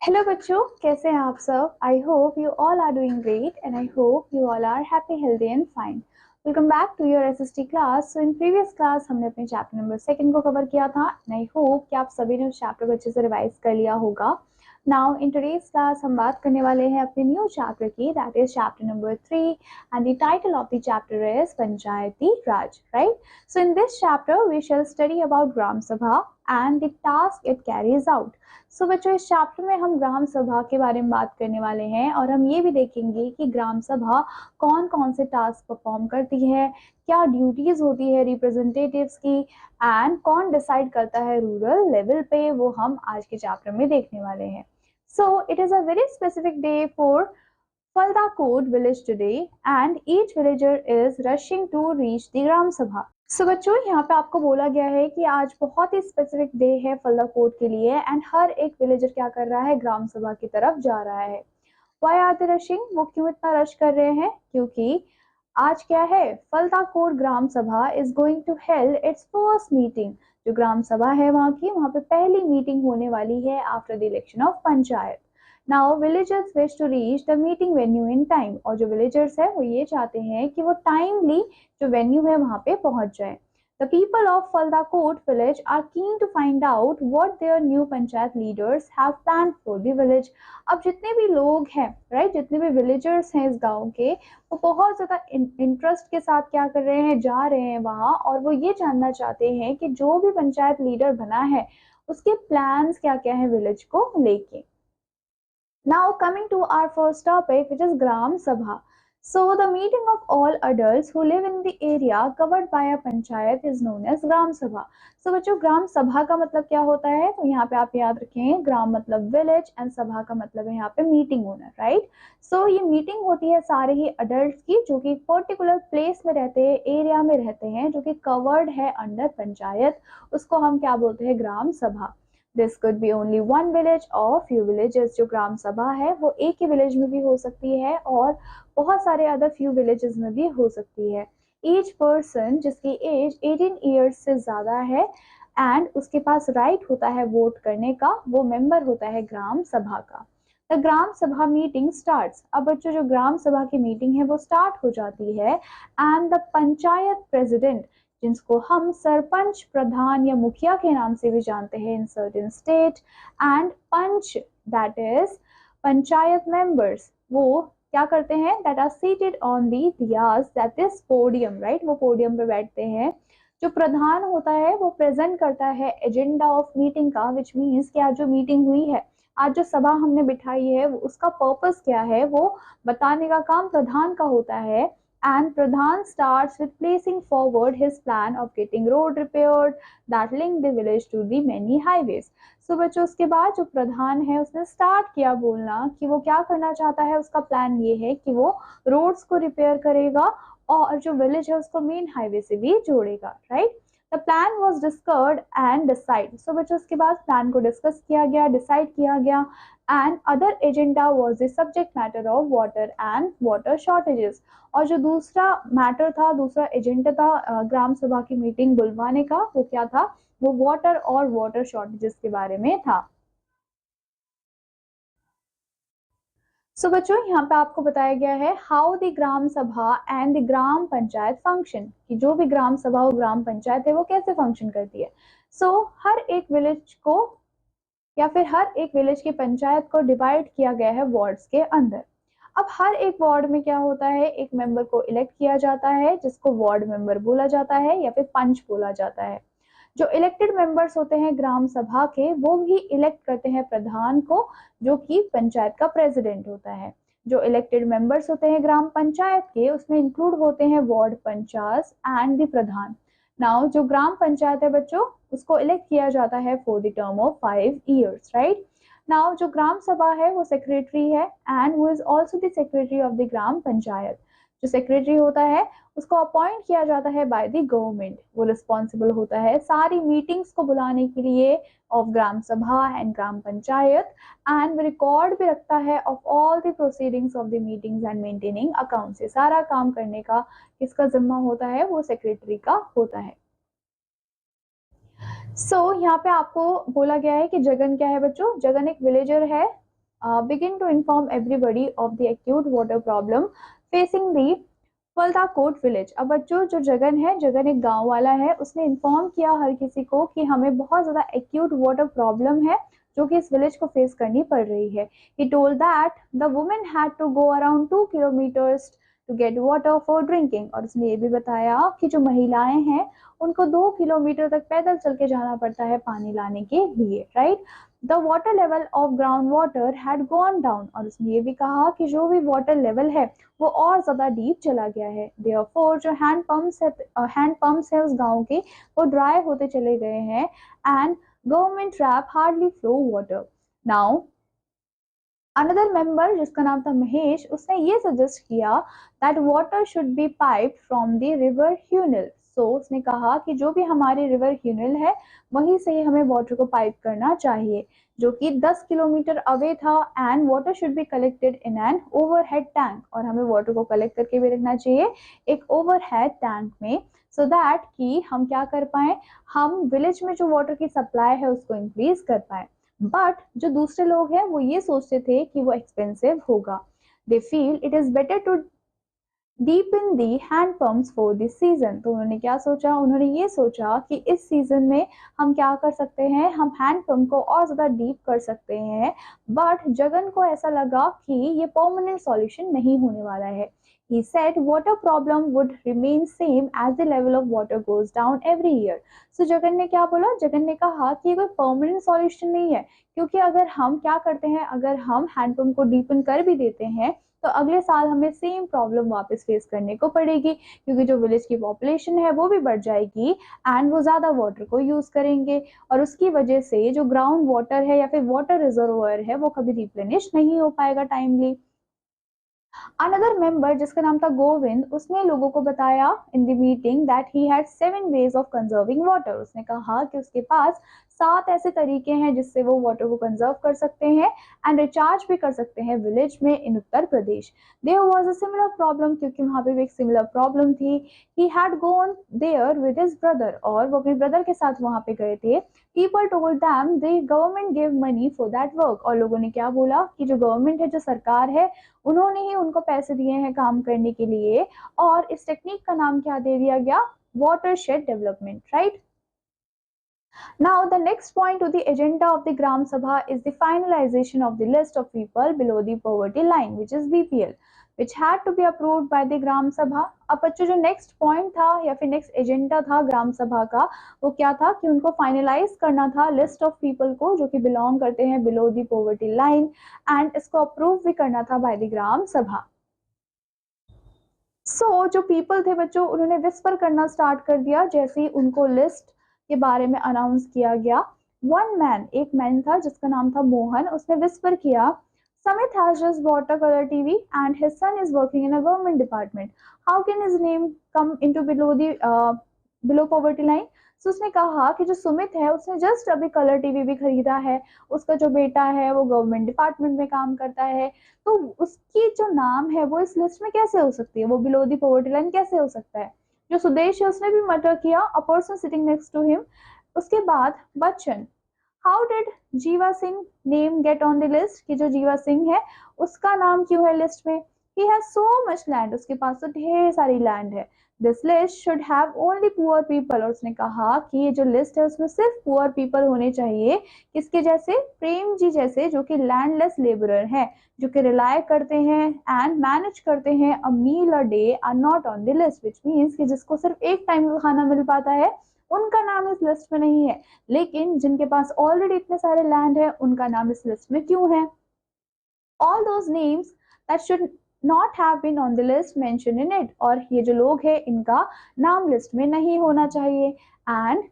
Hello बच्चों, कैसे हैं आप सब। I hope you all are doing great and I hope you all are happy healthy and fine. Welcome back to your SST class. So in previous class हमने अपने chapter number 2 को cover किया था एंड आई होप कि आप सभी ने उस चैप्टर को अच्छे से रिवाइज कर लिया होगा। नाउ इन टुडेज क्लास हम बात करने वाले हैं अपने न्यू चैप्टर की, that is chapter number 3 and the title of the chapter is Panchayati Raj, right. So in this chapter we shall study about Gram Sabha and the task it carries out. So बच्चों, इस chapter में हम ग्राम सभा के बारे में बात करने वाले हैं और हम ये भी देखेंगे कि ग्राम सभा कौन कौन से टास्क परफॉर्म करती है, क्या ड्यूटीज होती है रिप्रेजेंटेटिव्स की, एंड कौन डिसाइड करता है रूरल लेवल पे, वो हम आज के चैप्टर में देखने वाले हैं। So it is a very specific day for Faldakot village today and each villager is rushing to reach the ग्राम सभा। सो बच्चों, यहाँ पे आपको बोला गया है कि आज बहुत ही स्पेसिफिक डे है फलदाकोट के लिए एंड हर एक विलेजर क्या कर रहा है, ग्राम सभा की तरफ जा रहा है। वाई आर दे रशिंग, वो क्यों इतना रश कर रहे हैं? क्योंकि आज क्या है, Faldakot gram sabha is going to held its first meeting. जो ग्राम सभा है वहाँ की, वहाँ पे पहली मीटिंग होने वाली है after the election of panchayat. Now villagers wish to reach the meeting venue in time, और जो विलेजर्स है वो ये चाहते हैं कि वो टाइमली जो वेन्यू है वहां पे पहुंच जाए। The people of Faldakot village are keen to find out what their new panchayat leaders have planned for the village। अब जितने भी लोग हैं, राइट, जितने भी विलेजर्स हैं इस गांव के, वो बहुत ज्यादा इंटरेस्ट के साथ क्या कर रहे हैं, जा रहे हैं वहां, और वो ये जानना चाहते हैं कि जो भी पंचायत लीडर बना है उसके प्लान्स क्या क्या है विलेज को लेके। Now coming to our first topic, which is Gram Sabha. So the meeting of all adults who live in the area covered by a panchayat is known as Gram Sabha। So बच्चों, ग्राम सभा का मतलब क्या होता है? तो यहाँ पे आप याद रखें, ग्राम मतलब विलेज एंड सभा का मतलब है यहाँ पे मीटिंग होना, राइट। सो ये मीटिंग होती है सारे ही अडल्ट की, जो कि पर्टिकुलर प्लेस में रहते हैं, एरिया में रहते हैं, जो कि कवर्ड है अंडर पंचायत। उसको हम क्या बोलते हैं? ग्राम सभा। This could be only one village और फ्यू विलेजेस। जो ग्राम सभा है वो एक ही विलेज में भी हो सकती है और बहुत सारे अदर फ्यू विलेजेस में भी हो सकती है। ईच पर्सन जिसकी एज 18 ईयर्स से ज्यादा है एंड उसके पास राइट होता है वोट करने का, वो मेंबर होता है ग्राम सभा का। द ग्राम सभा मीटिंग स्टार्ट्स। अब बच्चों, जो ग्राम सभा की मीटिंग है वो स्टार्ट हो जाती है एंड द पंचायत प्रेसिडेंट, जिनको हम सरपंच, प्रधान या मुखिया के नाम से भी जानते हैं in certain state, and panch, that is panchayat members, वो क्या करते हैं, that are seated on the dais, that is podium, right, वो पोडियम पे बैठते हैं। जो प्रधान होता है वो प्रेजेंट करता है एजेंडा ऑफ मीटिंग का, विच मीन्स कि आज जो मीटिंग हुई है, आज जो सभा हमने बिठाई है, उसका पर्पस क्या है वो बताने का काम प्रधान का होता है। And Pradhan starts with placing forward his plan of getting road repaired that link the village to the many highways। So बच्चों, उसके बाद जो प्रधान है उसने स्टार्ट किया बोलना कि वो क्या करना चाहता है। उसका प्लान ये है कि वो रोड्स को रिपेयर करेगा और जो विलेज है उसको मेन हाईवे से भी जोड़ेगा, right. The plan was discussed and decide. So बच्चों, उसके बाद प्लान को डिस्कस किया गया, डिसाइड किया गया, and other agenda was the subject matter of water and water shortages. और जो दूसरा मैटर था, दूसरा एजेंडा था ग्राम सभा की मीटिंग बुलवाने का, वो क्या था, वो वाटर और वाटर शॉर्टेजेस के बारे में था। सो बच्चों, यहाँ पे आपको बताया गया है how the Gram Sabha and the gram panchayat function, कि जो भी ग्राम सभा और ग्राम पंचायत है वो कैसे फंक्शन करती है। सो हर एक विलेज को या फिर हर एक विलेज की पंचायत को डिवाइड किया गया है वार्ड्स के अंदर। अब हर एक वार्ड में क्या होता है, एक मेंबर को इलेक्ट किया जाता है जिसको वार्ड मेंबर बोला जाता है या फिर पंच बोला जाता है। जो इलेक्टेड मेंबर्स होते हैं ग्राम सभा के, वो भी इलेक्ट करते हैं प्रधान को, जो कि पंचायत का प्रेसिडेंट होता है। जो इलेक्टेड मेंबर्स होते हैं ग्राम पंचायत के, उसमें इंक्लूड होते हैं ward panchayat and the Pradhan. Now जो ग्राम पंचायत है बच्चों, उसको इलेक्ट किया जाता है for the term of 5 years, right. Now जो ग्राम सभा है वो सेक्रेटरी है एंड वो is also the secretary of the ग्राम पंचायत। जो सेक्रेटरी होता है उसको अपॉइंट किया जाता है बाय द गवर्नमेंट। वो रिस्पॉन्सिबल होता है सारी मीटिंग्स को बुलाने के लिए of gram Sabha and gram Panchayat, and record भी रखता है of all the proceedings of the meetings and maintaining account. से सारा काम करने का किसका जिम्मा होता है, वो सेक्रेटरी का होता है। सो यहाँ पे आपको बोला गया है कि जगन क्या है बच्चों, जगन एक विलेजर है begin to inform everybody of the acute water problem facing the Phaltakot village. अब बच्चों जो जगन है, जगन एक गांव वाला है, उसने इन्फॉर्म किया हर किसी को कि हमें बहुत ज्यादा एक्यूट वाटर प्रॉब्लम है जो कि इस विलेज को फेस करनी पड़ रही है। He told that the women had to go around 2 kilometers to get water for drinking। और उसने ये भी बताया कि जो महिलाएं हैं उनको 2 किलोमीटर तक पैदल चल के जाना पड़ता है पानी लाने के लिए, right. The water level of ground water had gone down. और उसने ये भी कहा कि जो भी वाटर लेवल है वो और ज्यादा डीप चला गया है। देयरफॉर जो हैंड पंप्स है उस गांव के, वो ड्राई होते चले गए हैं and government tap hardly flow water. Now another member जिसका नाम था महेश, उसने ये सजेस्ट किया that water should be piped from the river ह्यूनिल। सो उसने कहा कि जो भी हमारी रिवर ह्यूनिल है वहीं से ही हमें वाटर को पाइप करना चाहिए, जो कि 10 किलोमीटर अवे था। And water should be collected in an overhead tank. और हमें वाटर को कलेक्ट करके भी रखना चाहिए एक ओवरहेड टैंक में, सो दैट कि हम क्या कर पाए, हम विलेज में जो वाटर की सप्लाई है उसको इंक्रीज कर पाए। बट जो दूसरे लोग हैं वो ये सोचते थे कि वो एक्सपेंसिव होगा। They feel it is better to deepen the hand pumps for this season. तो उन्होंने क्या सोचा, उन्होंने ये सोचा कि इस सीजन में हम क्या कर सकते हैं, हम हैंड पंप को और ज्यादा डीप कर सकते हैं। बट जगन को ऐसा लगा कि ये परमानेंट सॉल्यूशन नहीं होने वाला है। He said water problem would remain same as the level of water goes down every year। So Jagan ने क्या बोला, जगन ने कहा कि ये कोई परमानेंट सॉल्यूशन नहीं है, क्योंकि अगर हम क्या करते हैं, अगर हम हैंडपंप को डीपन कर भी देते हैं तो अगले साल हमें सेम प्रॉब्लम वापस फेस करने को पड़ेगी, क्योंकि जो विलेज की पॉपुलेशन है वो भी बढ़ जाएगी एंड वो ज्यादा वाटर को यूज करेंगे, और उसकी वजह से जो ग्राउंड वाटर है या फिर वाटर रिजर्वोयर है वो कभी रिप्लेनिश नहीं हो पाएगा टाइमली। अनदर मेंबर जिसका नाम था गोविंद, उसने लोगों को बताया in the meeting that he had 7 ways of conserving water. उसने कहा कि उसके पास 7 ऐसे तरीके हैं जिससे वो वाटर को कंजर्व कर सकते हैं एंड रिचार्ज भी कर सकते हैं विलेज में in Uttar Pradesh. There was a similar problem, क्योंकि वहां पे भी एक सिमिलर प्रॉब्लम थी। He had gone there with his brother, और वो अपने ब्रदर के साथ वहां पे गए थे। People told them the government give money for that work. और लोगों ने क्या बोला कि जो गवर्नमेंट है, जो सरकार है, उन्होंने ही उनको पैसे दिए हैं काम करने के लिए। और इस टेक्निक का नाम क्या दे दिया गया, watershed development, right? Now the next point to the agenda of the Gram Sabha is the finalization of the list of people below the poverty line, which is BPL, which had to be approved by the Gram Sabha। अब बच्चों जो next point था या फिर next agenda था ग्राम सभा का, वो क्या था कि उनको फाइनलाइज करना था लिस्ट ऑफ पीपल को जो कि बिलोंग करते हैं below the poverty line, and इसको अप्रूव भी करना था बाय द ग्राम सभा। सो जो पीपल थे बच्चों, उन्होंने विस्पर करना स्टार्ट कर दिया जैसे ही उनको लिस्ट के बारे में अनाउंस किया गया। वन मैन, एक मैन था जिसका नाम था मोहन, उसने विस्पर किया, Samit has just bought a color TV and his son is working in a government department. How can his name come into below poverty line? So उसने कहा कि जो सुमित है उसने जस्ट अभी कलर टीवी भी खरीदा है, उसका जो बेटा है वो गवर्नमेंट डिपार्टमेंट में काम करता है, तो उसकी जो नाम है वो इस लिस्ट में कैसे हो सकती है, वो बिलो दी पॉवर्टी लाइन कैसे हो सकता है। जो सुदेश है उसने भी मटर किया, a person sitting next to him. उसके बाद बच्चन, how did Jeeva Singh name get on the list, कि जो जीवा सिंह है उसका नाम क्यों है लिस्ट में। He has so much land, उसके पास तो ढेर सारी लैंड है। This list should have only poor people. और उसने कहा कि ये जो लिस्ट है उसमें सिर्फ पुअर पीपल होने चाहिए, किसके जैसे, प्रेम जी जैसे, जो कि लैंडलेस लेबरर हैं, जो कि रिलाय करते हैं एंड मैनेज करते हैं a meal a day, are not on the list, which means कि जिसको सिर्फ एक टाइम का खाना मिल पाता है उनका नाम इस लिस्ट में नहीं है, लेकिन जिनके पास ऑलरेडी इतने सारे लैंड है उनका नाम इस लिस्ट में क्यों है। All those names that should not have been on the list mention in it. और ये जो लोग हैं इनका नाम लिस्ट में नहीं होना चाहिए, and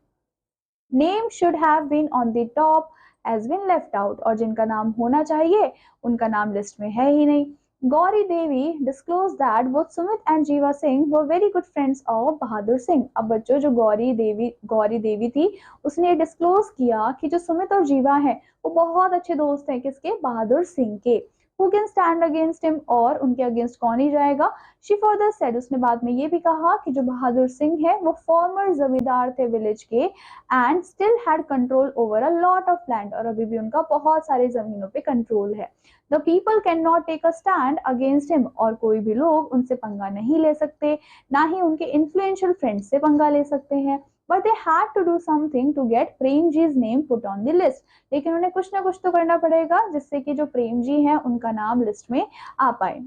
name should have been on the top has been left out. और जिनका नाम होना चाहिए उनका नाम लिस्ट में है ही नहीं। गौरी देवी disclosed that both Sumit and Jeeva Singh were very good friends of Bahadur Singh. अब बच्चों जो गौरी देवी थी उसने ये डिस्क्लोज किया कि जो सुमित और जीवा हैं वो बहुत अच्छे दोस्त हैं किसके, बहादुर सिंह के। Who can stand against him, और उनके अगेंस्ट कौन ही जाएगा। शी फर्दर सेड, उसने बाद में ये भी कहा कि जो बहादुर सिंह है वो फॉर्मर जमींदार थे विलेज के and still had control over a lot of land, और अभी भी उनका बहुत सारी जमीनों पे कंट्रोल है। The people can not take a stand against him, और कोई भी लोग उनसे पंगा नहीं ले सकते, ना ही उनके इन्फ्लुएंशियल फ्रेंड्स से पंगा ले सकते हैं। But they had to do something to get Prem ji's name put on the list, लेकिन उन्हें कुछ ना कुछ तो करना पड़ेगा जिससे कि जो प्रेम जी हैं उनका नाम लिस्ट में आ पाए।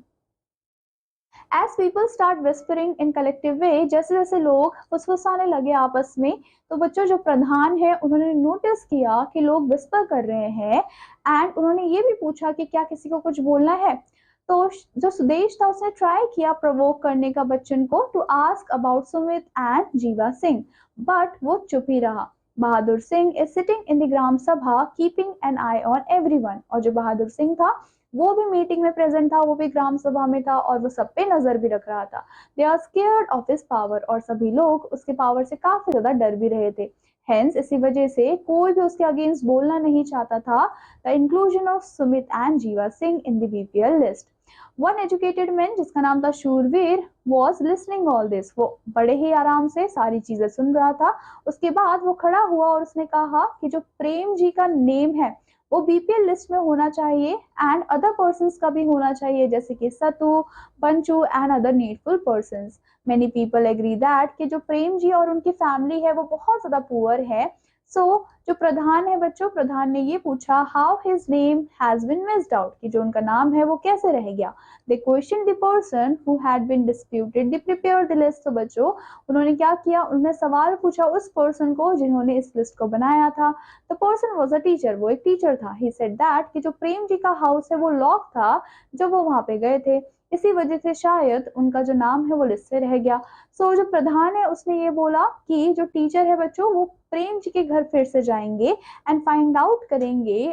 As people start whispering in collective way, जैसे जैसे लोग फुसफुसाने लगे आपस में, तो बच्चों जो प्रधान है उन्होंने नोटिस किया कि लोग विस्पर कर रहे हैं एंड उन्होंने ये भी पूछा कि क्या किसी को कुछ बोलना है। तो जो सुदेश था उसने ट्राई किया प्रोवोक करने का बच्चन को to ask about Sumit and Jeeva Singh, but वो चुप ही रहा। Bahadur Singh is sitting in the Gram Sabha keeping an eye on everyone, और जो बहादुर सिंह था वो भी मीटिंग में प्रेजेंट था, वो भी ग्राम सभा में था और वो सब पे नजर भी रख रहा था। They are scared of his power, और सभी लोग उसके पावर से काफी ज्यादा डर भी रहे थे। हेंस इसी वजह से कोई भी उसके अगेंस्ट बोलना नहीं चाहता था। The inclusion of Sumit and Jeeva Singh in the BPL list. One educated man जिसका नाम था शूरवीर वॉज लिसनिंग ऑल दिस, वो बड़े ही आराम से सारी चीजें सुन रहा था। उसके बाद वो खड़ा हुआ और उसने कहा कि जो प्रेम जी का नेम है वो बीपीएल लिस्ट में होना चाहिए एंड अदर पर्संस का भी होना चाहिए, जैसे कि Satu, Panchu and other needful persons. Many people agree that कि जो प्रेम जी और उनकी फैमिली है वो बहुत ज्यादा पुअर है। जो प्रधान है बच्चों, प्रधान ने ये पूछा how his name has been missed out, कि जो उनका नाम है वो कैसे रह गया। They question the person who had been disputed they prepare the list. तो बच्चों उन्होंने क्या किया, उन्होंने सवाल पूछा उस पर्सन को जिन्होंने इस लिस्ट को बनाया था। The person was a teacher, वो एक टीचर था। ही सेड दैट कि जो प्रेम जी का हाउस है वो लॉक था जब वो वहां पे गए थे, इसी वजह से शायद उनका जो नाम है वो लिस्ट से रह गया। जो प्रधान है उसने ये बोला कि जो टीचर है बच्चों वो प्रेम जी के घर फिर से जाएंगे एंड फाइंड आउट करेंगे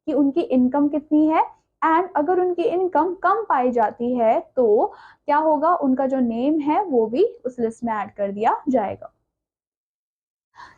कि उनकी इनकम कितनी है, एंड अगर उनकी इनकम कम पाई जाती है तो क्या होगा, उनका जो नेम है वो भी उस लिस्ट में ऐड कर दिया जाएगा।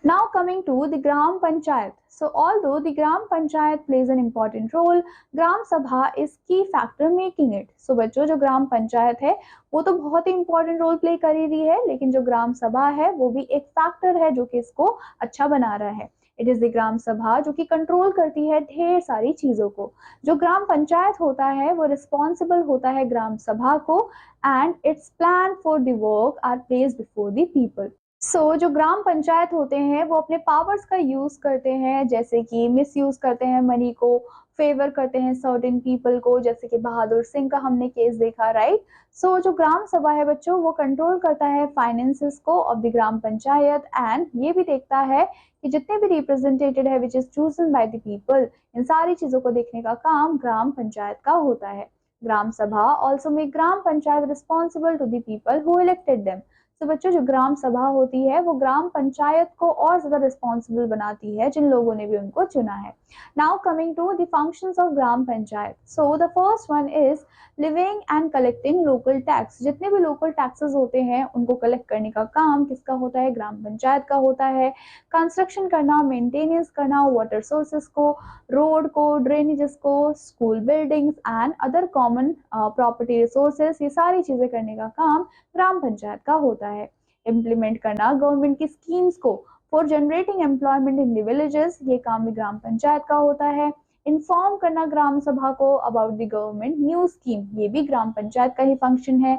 Now coming to the Gram Panchayat. So although the Gram Panchayat plays an important role, Gram Sabha is key factor making it. So बच्चों जो ग्राम पंचायत है वो तो बहुत ही इंपॉर्टेंट रोल प्ले कर ही रही है, लेकिन जो ग्राम सभा है वो भी एक फैक्टर है जो कि इसको अच्छा बना रहा है। इट इज द ग्राम सभा जो कि कंट्रोल करती है ढेर सारी चीजों को। जो ग्राम पंचायत होता है वो रिस्पॉन्सिबल होता है ग्राम सभा को and its plan for the work are placed before the people. जो ग्राम पंचायत होते हैं वो अपने पावर्स का यूज करते हैं, जैसे कि मिस यूज करते हैं मनी को, फेवर करते हैं सर्टेन पीपल को, जैसे कि बहादुर सिंह का हमने केस देखा, राइट। जो ग्राम सभा है बच्चों वो कंट्रोल करता है फाइनेंसेस को of the gram Panchayat and ये भी देखता है कि जितने भी रिप्रेजेंटेटेड है which is chosen by the people, इन सारी चीजों को देखने का काम ग्राम पंचायत का होता है। Gram sabha also make gram panchayat responsible to the people who elected them. बच्चों जो ग्राम सभा होती है वो ग्राम पंचायत को और ज्यादा रिस्पॉन्सिबल बनाती है जिन लोगों ने भी उनको चुना है। Now coming to the functions of gram panchayat. The first one is levying and collecting local tax. जितने भी लोकल टैक्सेस होते हैं उनको कलेक्ट करने का काम किसका होता है, ग्राम पंचायत का होता है। कंस्ट्रक्शन करना, मेंटेनेंस करना, वाटर सोर्सेस को, रोड को, ड्रेनेजेस को, school buildings and other common property resources, ये सारी चीजें करने का काम ग्राम पंचायत का होता है। इम्प्लीमेंट करना गवर्नमेंट की स्कीम्स को for generating employment in the villages, ये काम भी ग्राम पंचायत का होता है। इन्फॉर्म करना ग्राम सभा को about the government new scheme, ये भी ग्राम पंचायत का ही फंक्शन है।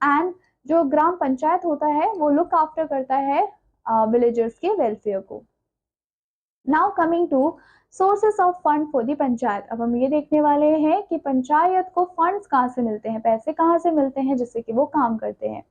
एंड जो ग्राम पंचायत होता है वो लुक आफ्टर करता है विलेजर्स के वेलफेयर को। Now coming to sources of fund for the panchayat. अब हम ये देखने वाले हैं कि पंचायत को फंड्स कहाँ से मिलते हैं, पैसे कहाँ से मिलते हैं जिससे कि वो काम करते हैं।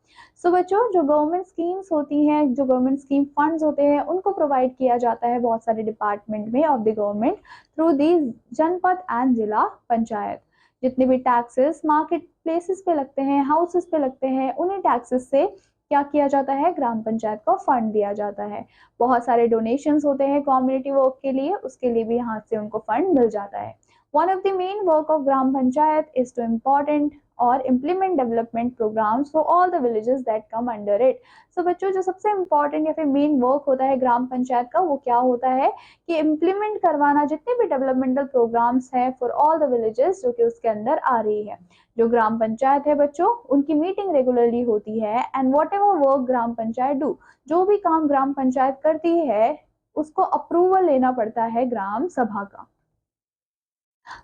बच्चों जो गवर्नमेंट स्कीम्स होती हैं, जो गवर्नमेंट स्कीम फंड्स होते हैं उनको प्रोवाइड किया जाता है बहुत सारे डिपार्टमेंट में of the government through the जनपद एंड जिला पंचायत। जितने भी टैक्सेस मार्केट प्लेसेस पे लगते हैं, हाउसेस पे लगते हैं, उन्हीं टैक्सेस से क्या किया जाता है, ग्राम पंचायत को फंड दिया जाता है। बहुत सारे डोनेशंस होते हैं कम्युनिटी वर्क के लिए, उसके लिए भी यहाँ से उनको फंड मिल जाता है। One of the main work of Gram Panchayat is to important और implement development programs for all the villages that come under it. So बच्चों जो सबसे important या फिर मेन वर्क होता है ग्राम पंचायत का वो क्या होता है कि इम्प्लीमेंट करवाना जितने भी डेवलपमेंटल प्रोग्राम्स हैं फॉर ऑल द विलेजेस जो कि उसके अंदर आ रही है। जो ग्राम पंचायत है बच्चों उनकी मीटिंग रेगुलरली होती है and what ever work gram panchayat do, जो भी काम ग्राम पंचायत करती है उसको अप्रूवल लेना पड़ता है ग्राम सभा का।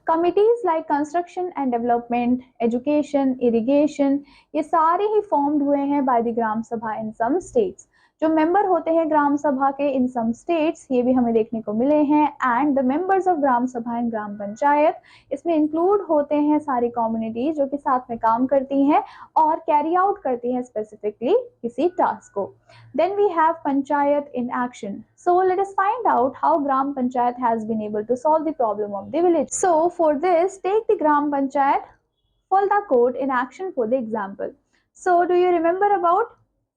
Committees like construction and development, education, irrigation, ये सारे ही फॉर्म्ड हुए हैं बाय द ग्राम सभा इन सम स्टेट्स। जो मेंबर होते हैं ग्राम सभा के इन सम स्टेट्स ये भी हमें देखने को मिले हैं। And the members of gram Sabha and ग्राम पंचायत, इसमें इंक्लूड होते हैं सारी कम्युनिटीज जो कि साथ में काम करती हैं और कैरी आउट करती हैं स्पेसिफिकली किसी टास्क को। Then we have Panchayat in action. So let us find out how Gram Panchayat has been able to solve the problem of the village. So for this, take the Gram Panchayat Falda Court in action for the example. So do you remember about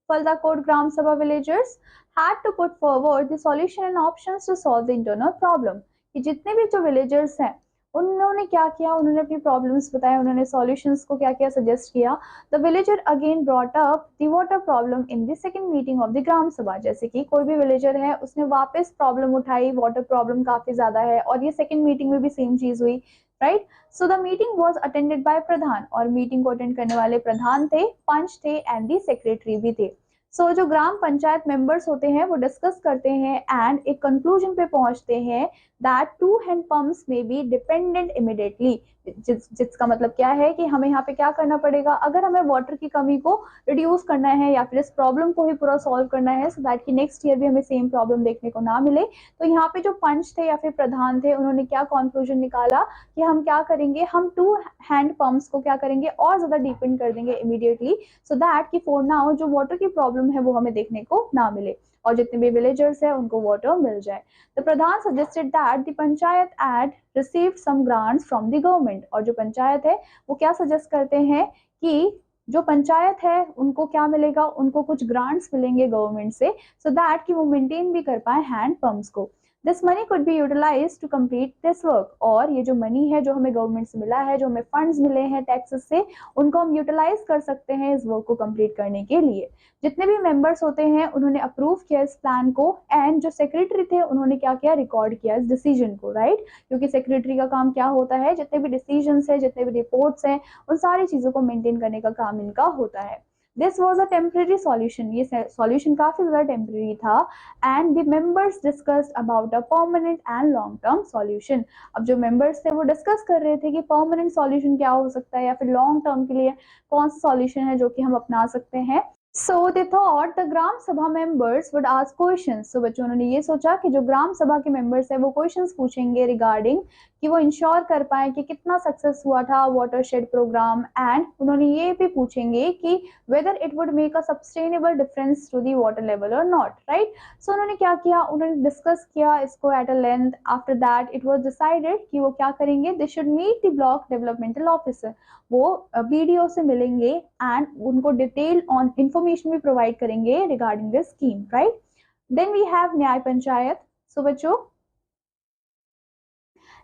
Falda Court Gram Sabha villagers had to put forward the solution and options to solve the internal problem. कि जितने भी जो villagers हैं उन्होंने क्या किया, उन्होंने अपनी प्रॉब्लम्स बताए, उन्होंने सॉल्यूशंस को क्या किया सजेस्ट किया। The villager again brought up the water problem in the second meeting of the Gram Sabha. जैसे कि कोई भी विलेजर है उसने वापस प्रॉब्लम उठाई, वाटर प्रॉब्लम काफी ज्यादा है और ये सेकंड मीटिंग में भी सेम चीज हुई, right. So the meeting was attended by pradhan, और मीटिंग को अटेंड करने वाले प्रधान थे, पंच थे एंड दी सेक्रेटरी भी थे। सो जो ग्राम पंचायत मेंबर्स होते हैं वो डिस्कस करते हैं एंड एक कंक्लूजन पे पहुंचते हैं दैट 2 हैंड पंप्स में बी डिपेंडेंट इमीडिएटली। जिसका मतलब क्या है कि हमें यहाँ पे क्या करना पड़ेगा, अगर हमें वाटर की कमी को रिड्यूस करना है या फिर इस प्रॉब्लम को ही पूरा सॉल्व करना है सो दैट कि नेक्स्ट ईयर भी हमें सेम प्रॉब्लम देखने को ना मिले, तो यहाँ पे जो पंच थे या फिर प्रधान थे उन्होंने क्या कंक्लूजन निकाला कि हम क्या करेंगे, हम 2 हैंड पंप्स को क्या करेंगे और ज्यादा डिपेंड कर देंगे इमीडिएटली सो दैट कि फॉर नाउ जो वाटर की प्रॉब्लम है वो हमें देखने को ना मिले और जितने भी विलेजर्स हैं उनको वाटर मिल जाए। The pradhan suggested that the panchayat had received some grants from the government, और जो पंचायत है वो क्या सजेस्ट करते हैं कि जो पंचायत है उनको क्या मिलेगा, उनको कुछ ग्रांट्स मिलेंगे गवर्नमेंट से सो दैट कि वो मेंटेन भी कर पाए हैंड पंप्स को। This money could be utilised to complete this work, और ये जो मनी है जो हमें गवर्नमेंट से मिला है, जो हमें फंड्स मिले हैं टैक्सेस से, उनको हम यूटिलाइज कर सकते हैं इस वर्क को कंप्लीट करने के लिए। जितने भी मेंबर्स होते हैं उन्होंने अप्रूव किया इस प्लान को एंड जो सेक्रेटरी थे उन्होंने क्या किया, रिकॉर्ड किया इस डिसीजन को, राइट। क्योंकि सेक्रेटरी का काम क्या होता है, जितने भी डिसीजंस है, जितने भी रिपोर्ट्स हैं, उन सारी चीजों को मेंटेन करने का काम इनका होता है। This was a temporary solution, ये सॉल्यूशन काफी ज्यादा टेम्पररी था and the members discussed about a permanent and long term solution. अब जो मेंबर्स थे वो डिस्कस कर रहे थे कि परमानेंट सॉल्यूशन क्या हो सकता है या फिर लॉन्ग टर्म के लिए कौन सा सॉल्यूशन है जो कि हम अपना सकते हैं। So they thought the ग्राम सभा members would ask questions. So बच्चों उन्होंने ये सोचा कि जो ग्राम सभा के मेंबर्स है वो क्वेश्चंस पूछेंगे रिगार्डिंग कि वो इंश्योर कर पाए कि कितना सक्सेस हुआ था वाटरशेड प्रोग्राम, एंड उन्होंने ये भी पूछेंगे कि whether it would make a sustainable difference to the water level और नॉट, राइट। सो उन्होंने क्या किया, उन्होंने डिस्कस किया इसको at a length. After that it was decided कि वो क्या करेंगे, they should meet the block developmental officer, वो बीडीओ से मिलेंगे एंड उनको डिटेल ऑन इंफॉर्मेशन भी प्रोवाइड करेंगे regarding this scheme, right. Then we have nyay panchayat. So बच्चों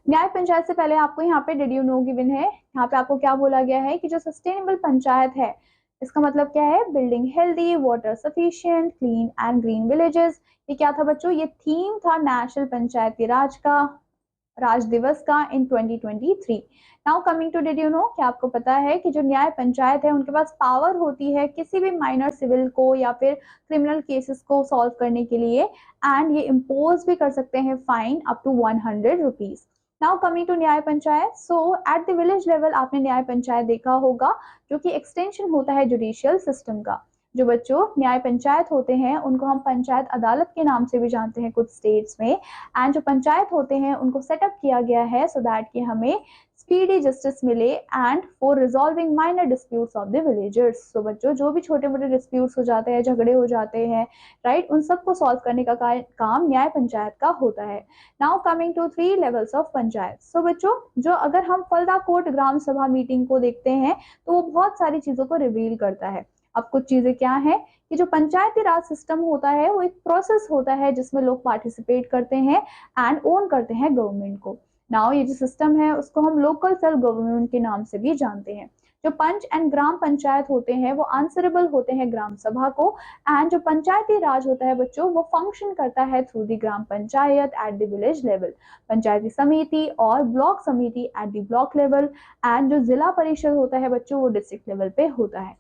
न्याय पंचायत से पहले आपको यहाँ पे डिड यू नो गिवन है, यहाँ पे आपको क्या बोला गया है कि जो सस्टेनेबल पंचायत है इसका मतलब क्या है, building healthy, water sufficient, clean and green villages. ये क्या था बच्चों, ये थीम था नेशनल पंचायती राज दिवस का in 2023। Now coming to did you know, क्या आपको पता है कि जो न्याय पंचायत है उनके पास पावर होती है किसी भी माइनर सिविल को या फिर क्रिमिनल केसेस को सॉल्व करने के लिए, एंड ये इम्पोज भी कर सकते हैं fine up to 100 rupees. Now coming to nyay panchayat. So at the village level आपने न्याय पंचायत देखा होगा जो कि एक्सटेंशन होता है जुडिशियल सिस्टम का। जो बच्चों न्याय पंचायत होते हैं उनको हम पंचायत अदालत के नाम से भी जानते हैं कुछ स्टेट्स में, एंड जो पंचायत होते हैं उनको सेटअप किया गया है सो दैट कि हमें स्पीडी जस्टिस मिले and for resolving minor disputes of the villagers. So बच्चों जो भी छोटे मोटे डिस्प्यूट्स हो जाते हैं, झगड़े हो जाते हैं, राइट, उन सबको सॉल्व करने का काम न्याय पंचायत का होता है। Now coming to 3 levels of panchayat. So बच्चों जो अगर हम फलदा कोट ग्राम सभा मीटिंग को देखते हैं तो वो बहुत सारी चीजों को रिवील करता है। अब कुछ चीजें क्या है कि जो पंचायती राज सिस्टम होता है वो एक प्रोसेस होता है जिसमें लोग पार्टिसिपेट करते हैं एंड ओन करते हैं गवर्नमेंट को। नाउ ये जो सिस्टम है उसको हम लोकल सेल्फ गवर्नमेंट के नाम से भी जानते हैं। जो पंच एंड ग्राम पंचायत होते हैं वो आंसरेबल होते हैं ग्राम सभा को, एंड जो पंचायती राज होता है बच्चों वो फंक्शन करता है through the gram panchayat at the village level, Panchayati Samiti और block Samiti at the block level, and जो जिला परिषद होता है बच्चों वो डिस्ट्रिक्ट लेवल पे होता है।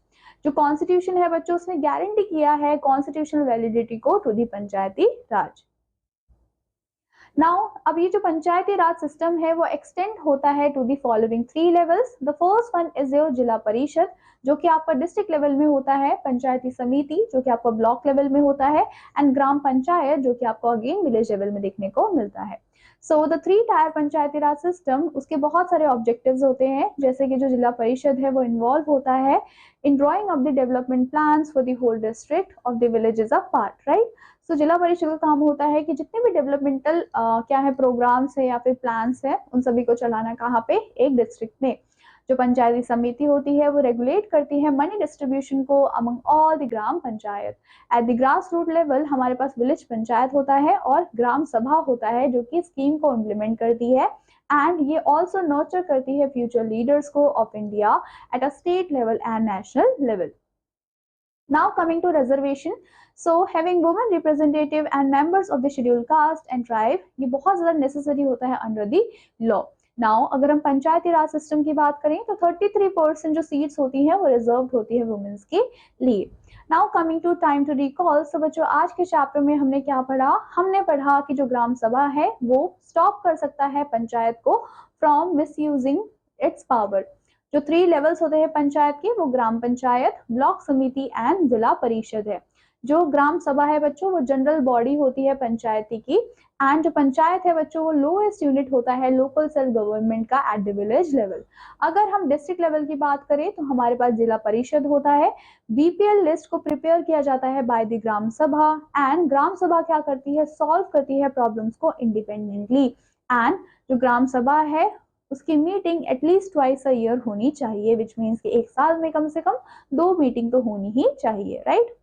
जो कॉन्स्टिट्यूशन है बच्चों उसने गारंटी किया है कॉन्स्टिट्यूशनल वैलिडिटी को to the Panchayati Raj. Now अब ये जो पंचायती राज सिस्टम है वो एक्सटेंड होता है to the following 3 levels. The first one is your zila parishad जो कि आपका डिस्ट्रिक्ट लेवल में होता है, पंचायती समिति जो कि आपका ब्लॉक लेवल में होता है, एंड ग्राम पंचायत जो कि आपको अगेन विलेज लेवल में देखने को मिलता है। So the 3 tyre Panchayati Raj system, उसके बहुत सारे ऑब्जेक्टिव्स होते हैं, जैसे कि जो जिला परिषद है वो इन्वॉल्व होता है in drawing of the development plans for the whole district of the villages of part, right. So Zila Parishad का काम होता है कि जितने भी डेवलपमेंटल क्या है प्रोग्राम्स है या फिर प्लान्स है उन सभी को चलाना कहाँ पे, एक डिस्ट्रिक्ट में। जो पंचायती समिति होती है वो रेगुलेट करती है मनी डिस्ट्रीब्यूशन को among all the gram panchayat. At the grass root level हमारे पास विलेज पंचायत होता है और ग्राम सभा होता है जो कि स्कीम को इम्प्लीमेंट करती है, एंड ये ऑल्सो नर्चर करती है फ्यूचर लीडर्स को of India at a state level and national level. Now coming to reservation, so having women representative and members of the scheduled caste and tribe ये बहुत ज़्यादा necessary होता है under the law. Now अगर हम पंचायती राज system की बात करें तो 33% जो सीट्स होती हैं वो रिजर्व होती है वुमेन्स के लिए। Now coming to time to recall, so बच्चों आज के चैप्टर में हमने क्या पढ़ा, हमने पढ़ा कि जो ग्राम सभा है वो स्टॉप कर सकता है पंचायत को फ्रॉम मिसयूजिंग इट्स पावर। जो 3 लेवल्स होते हैं पंचायत के वो ग्राम पंचायत, ब्लॉक समिति एंड जिला परिषद है। जो ग्राम सभा है बच्चों वो जनरल बॉडी होती है पंचायती की, एंड जो पंचायत है बच्चों वो लोएस्ट यूनिट होता है लोकल सेल्फ गवर्नमेंट का एट द विलेज लेवल। अगर हम डिस्ट्रिक्ट लेवल की बात करें तो हमारे पास जिला परिषद होता है। बीपीएल लिस्ट को प्रिपेयर किया जाता है by the Gram Sabha, and ग्राम सभा क्या करती है, सॉल्व करती है प्रॉब्लम्स को इंडिपेंडेंटली। एंड जो ग्राम सभा है उसकी meeting at least twice a year होनी चाहिए, विच मीन्स कि एक साल में कम से कम 2 मीटिंग तो होनी ही चाहिए, राइट।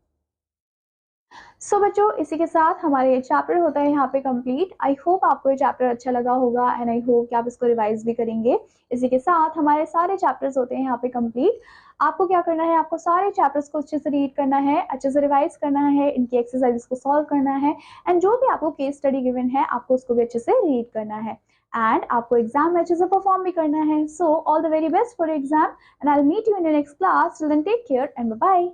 सो बच्चों इसी के साथ हमारे ये चैप्टर होता है यहाँ पे कंप्लीट। आई होप आपको ये चैप्टर अच्छा लगा होगा एंड आई होप कि आप इसको रिवाइज भी करेंगे। इसी के साथ हमारे सारे चैप्टर्स होते हैं यहाँ पे कंप्लीट। आपको क्या करना है, आपको सारे चैप्टर्स को अच्छे से रीड करना है, अच्छे से रिवाइज करना है, इनकी एक्सरसाइजेस को सॉल्व करना है, एंड जो भी आपको केस स्टडी गिवन है आपको उसको भी अच्छे से रीड करना है, एंड आपको एग्जाम में अच्छे से परफॉर्म भी करना है। So all the very best for exam and I will meet you in the next class. Till then take care and bye bye.